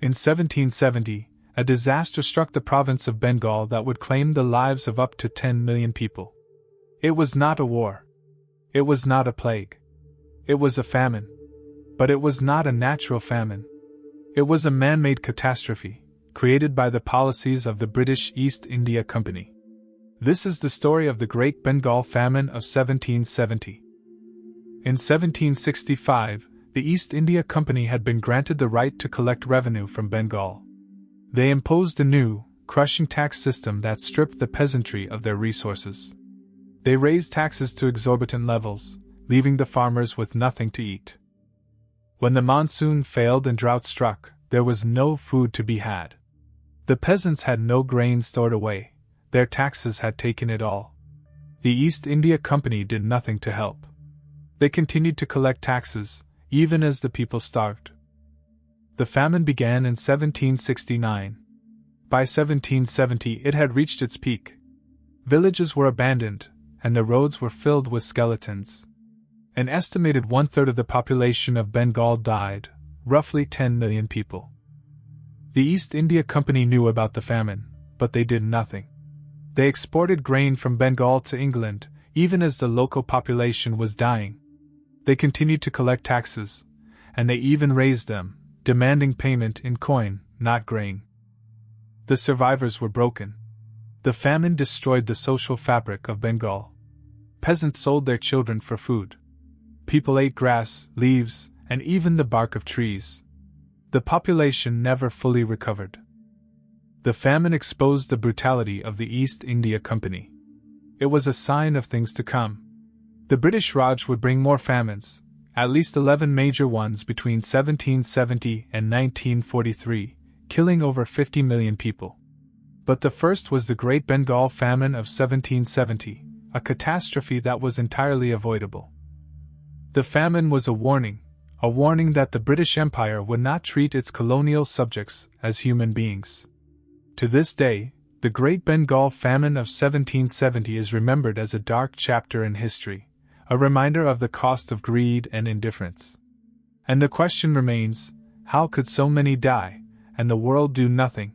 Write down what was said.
In 1770, a disaster struck the province of Bengal that would claim the lives of up to 10 million people. It was not a war. It was not a plague. It was a famine. But it was not a natural famine. It was a man-made catastrophe, created by the policies of the British East India Company. This is the story of the Great Bengal Famine of 1770. In 1765, the East India Company had been granted the right to collect revenue from Bengal. They imposed a new, crushing tax system that stripped the peasantry of their resources. They raised taxes to exorbitant levels, leaving the farmers with nothing to eat. When the monsoon failed and drought struck, there was no food to be had. The peasants had no grain stored away, their taxes had taken it all. The East India Company did nothing to help. They continued to collect taxes, even as the people starved. The famine began in 1769. By 1770 it had reached its peak. Villages were abandoned, and the roads were filled with skeletons. An estimated one-third of the population of Bengal died, roughly 10 million people. The East India Company knew about the famine, but they did nothing. They exported grain from Bengal to England, even as the local population was dying. They continued to collect taxes, and they even raised them, demanding payment in coin, not grain. The survivors were broken. The famine destroyed the social fabric of Bengal. Peasants sold their children for food. People ate grass, leaves, and even the bark of trees. The population never fully recovered. The famine exposed the brutality of the East India Company. It was a sign of things to come. The British Raj would bring more famines, at least 11 major ones between 1770 and 1943, killing over 50 million people. But the first was the Great Bengal Famine of 1770, a catastrophe that was entirely avoidable. The famine was a warning that the British Empire would not treat its colonial subjects as human beings. To this day, the Great Bengal Famine of 1770 is remembered as a dark chapter in history, a reminder of the cost of greed and indifference. And the question remains, how could so many die, and the world do nothing?